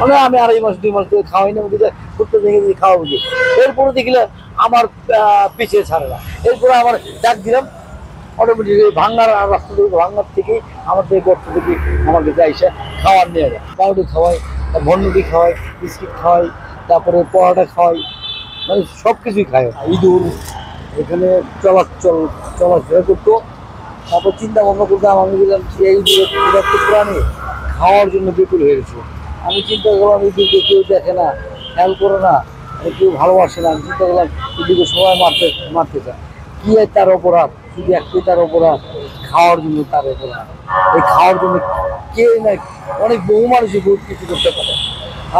মানে আমি আড়াই মাস 2 মাস ধরে খাওয়াই না, ঘুরতে দেখে দিয়ে খাওয়া বুঝি। এরপরে দেখলে আমার পিছিয়ে ছাড়ে না। এরপরে আমার ডাক দিলাম, অটোমেটিক ভাঙ্গার রাস্তা থেকে, ভাঙ্গার থেকেই আমাদের গর্ত থেকে আমাকে যাইসে খাওয়ার নিয়ে যায়। পাউডি খাওয়াই, ভন্ডুটি খাওয়াই, বিস্কিট খাওয়াই, তারপরে পরোটা খাওয়াই, মানে সব কিছুই খায়। ইঁদুর এখানে চলাফেরা করতো। তারপর চিন্তা ভাবনা করতাম, আমি বললাম এই একটু প্রাণী খাওয়ার জন্য বিপুল হয়ে গেছে। আমি চিন্তা করলাম ইঁদুরকে কেউ দেখে না, খেয়াল করে না, কেউ ভালোবাসে না। আমি চিন্তা করলাম ইঁদুরকে সবাই মারতে চায়। কি তার অপরাধ? শুধু একটাই তার অপরাধ, খাওয়ার জন্য তার অপরাধ। এই খাওয়ার জন্য কে না অনেক বহু মানুষই বহুত কিছু করতে পারে।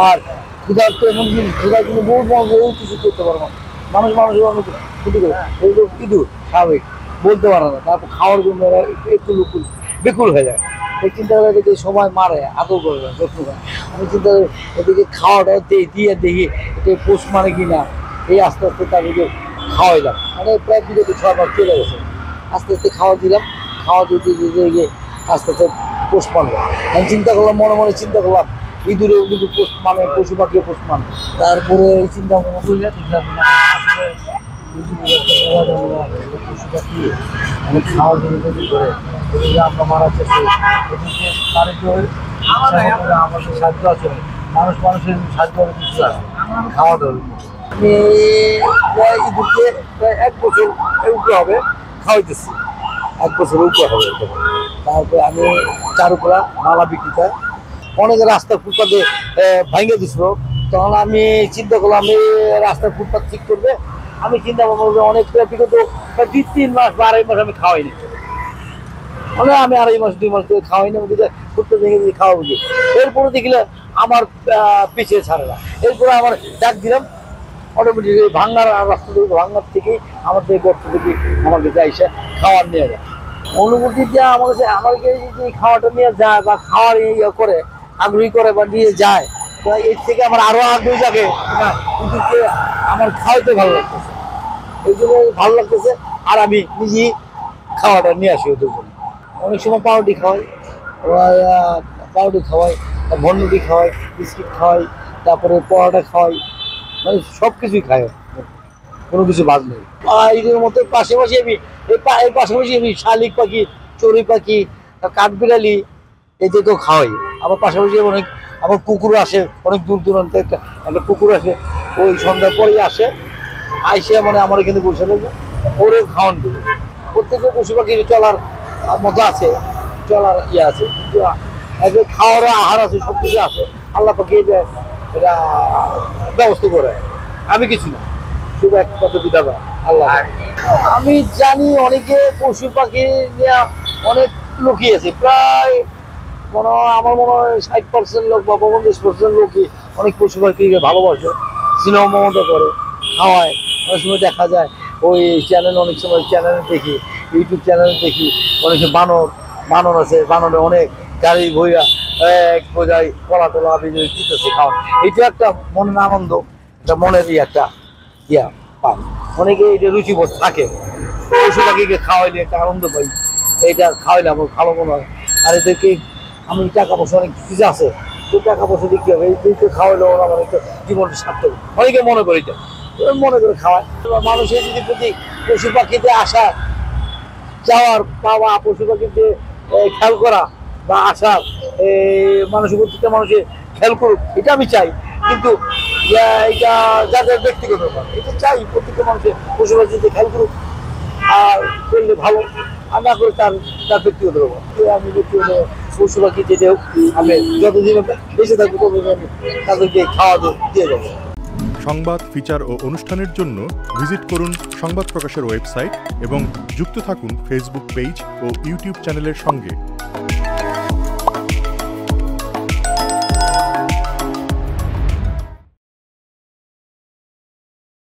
আর ক্ষুধার তো এমন জিনিস, ক্ষুধার জন্য বহু কিছু করতে পারবো। মানুষ অনেক ক্ষতি করে, ইঁদুর স্বাভাবিক বলতে পারে না, তারপর খাওয়ার জন্য একটু বেকুল হয়ে যায়। এই চিন্তা করে এদিকে সবাই মারে, আদর করে না, যত্ন করে। আমি চিন্তা করি এদিকে খাওয়াটা দিয়ে দেখি এটা পোষ মানে কি না। এই আস্তে আস্তে তাদেরকে খাওয়াইলাম, মানে প্রায় 2-6 মাস চলে গেছে। আস্তে আস্তে খাওয়া দিলাম, খাওয়া দিতে গিয়ে আস্তে আস্তে পোষ মানলো। আমি চিন্তা করলাম, মনে চিন্তা করলাম ইঁদুরেও কিন্তু পোষ মানে, পশু পাখিও পোষ মানে। তারপরে এই চিন্তা ভাবনা করলে পশু পাখি আমি খাওয়ার জন্য তৈরি করে আমরা মারা চেষ্টা করি। আমাদের সাহায্য আছে, মানুষের সাহায্য কিছু আছে খাওয়া দাওয়ার। আমি প্রায় ইঁদুরকে প্রায় 1 বছর উপরে হবে খাওয়াইতেছি, 1 বছরের উপরে হবে। তারপরে আমি চারুকলা মালা বিক্রিটা অনেকে রাস্তার ফুটপাতে ভাঙে দিছিল। তখন আমি চিন্তা করলাম এই রাস্তার ফুটপাত ঠিক করবে। আমি চিন্তা ভাবনা করবো অনেক বিগত 2-3 মাস বা 2.5 মাস আমি খাওয়াইনি। মানে আমি 2.5 মাস 2 মাস ধরে খাওয়াই না, ঘুরতে দেখে দিয়ে খাওয়া বুঝি। এরপরে দেখলে আমার পিছিয়ে ছাড়ে না। এরপরে আমার ডাক দিলাম, অটোমেটিক ভাঙ্গার রাস্তা থেকে, ভাঙ্গার থেকেই আমাদের গর্ত থেকে আমাকে যাইসে খাওয়ার নিয়ে যায়। অনুভূতি দেওয়া আমাকে যদি খাওয়াটা নিয়ে যায় বা খাওয়ার ইয়ে করে, আগ্রহী করে বা নিয়ে যায়, তো এর থেকে আমার আরো আগ্রহী থাকে না, কিন্তু আমার খাওয়াইতে ভালো লাগতেছে, এই জন্য ভালো লাগতেছে। আর আমি নিজেই খাওয়াটা নিয়ে আসি ওদের জন্য। অনেক সময় পাউরুটি খাওয়াই, ভন্ডুটি খাওয়াই, বিস্কিট খাওয়াই, তারপরে পরোটা খাওয়াই, মানে সব কিছুই খায়, কোনো কিছু বাদ নেই। এদের মতো পাশাপাশি আমি শালিক পাখি, চড়ুই পাখি, কাঠবিড়ালি এদেরকেও খাওয়াই। আবার পাশাপাশি আমার কুকুর আসে, অনেক দূর দূরান্তে একটা কুকুর আসে, ওই সন্ধ্যার পরেই আসে, আইসে মানে আমার এখানে বসে থাকবে, ওরে খাওয়ান দেবে। প্রত্যেকের পশু পাখি চলার মতো আছে, চলার ইয়ে আছে, কিন্তু খাওয়ার আহার আছে, সব কিছু আছে। আল্লাহ পাখি এটা ব্যবস্থা করে, আমি কিছু না, শুধু এক পদ্ধতি দাদা আল্লাহ। আমি জানি অনেকে পশু পাখি নিয়ে অনেক লুকিয়েছে, প্রায় আমার মনে হয় 60% লোক বা 50% লোকই অনেক পশু পাখিকে ভালোবাসে, স্নেহ মমতা করে, খাওয়ায়। অনেক সময় দেখা যায় ওই চ্যানেল, অনেক সময় চ্যানেলে দেখি, ইউটিউব চ্যানেলে দেখি অনেক বানর আছে, বানরে অনেক গাড়ি ভইয়া এক বোঝাই কলা টলা দিতেছে খাওয়ান। এটা একটা মনের আনন্দ, এটা মনেরই একটা ইয়া পায়। অনেকে এটা রুচিবোধ থাকে, পশু পাখিকে খাওয়াইলে একটা আনন্দ পাই, এইটা খাওয়াইলে আমার ভালো মনে হয়। আর এদেরকে আমি টাকা পয়সা অনেক কিছু আছে, তো টাকা পয়সা দিতে হবে, এইদিকে খাওয়াইলে ওরা আমার একটা জীবনটা সার্থক। অনেকে মনে করি এটা, মনে করে খাওয়ায়। মানুষের যদি প্রতি পশু পাখিতে আসা যাওয়ার পাওয়া, পশু পাখিতে খেয়াল করা বা আসার মানুষের প্রত্যেকটা মানুষের খেয়াল করুক, এটা আমি চাই। কিন্তু এটা যাদের ব্যক্তিগত ব্যাপার, এটা চাই প্রত্যেকটা মানুষের পশু পাখিতে খেয়াল করুক, আর করলে ভালো, আর না করে তার ব্যক্তিগত ব্যাপার। আমি ব্যক্তিগত পশু পাখি যেটা হোক, আমি যতদিন বেঁচে থাকবো ততদিন আমি তাদেরকে খাওয়া দিয়ে যাবো। সংবাদ, ফিচার ও অনুষ্ঠানের জন্য ভিজিট করুন সংবাদ প্রকাশের ওয়েবসাইট এবং যুক্ত থাকুন ফেসবুক পেজ ও ইউটিউব চ্যানেলের সঙ্গে।